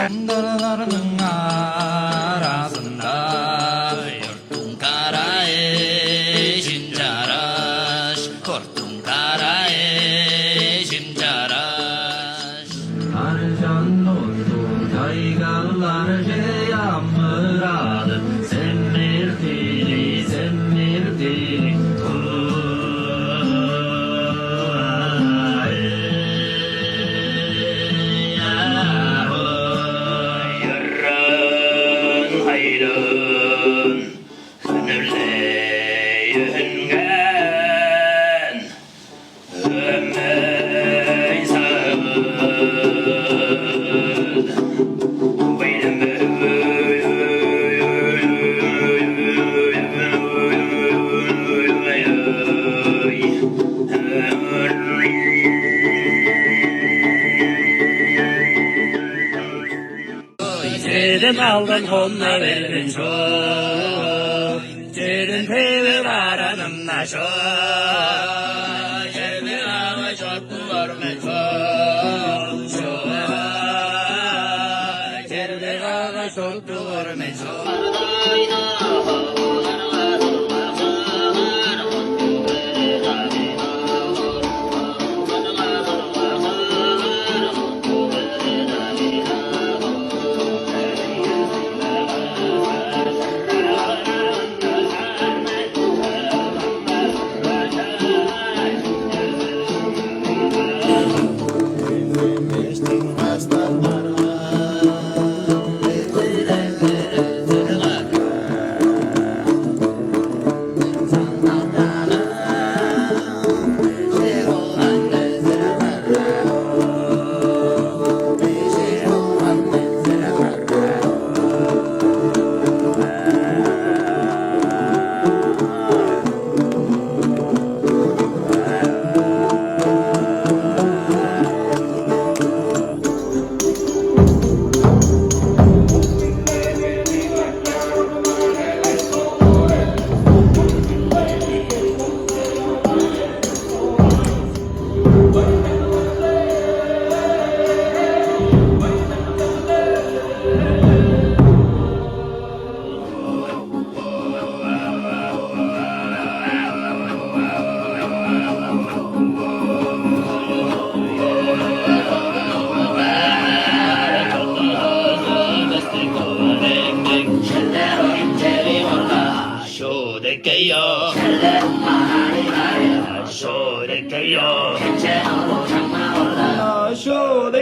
나는 알아선다 열뚱가라에 심자라 걸뚱가라에 심자라 Arjandondo daygallar yağmuradı Semir dili Yarın hayrın hünürle yüngen Ömmey sağın Dedim aldım onunla verin çok Dedim pever aranımla çok Dedim ama çok duvarım çok Dedim ama çok duvarım çok 쇼대게요 쇼대게요 쇼대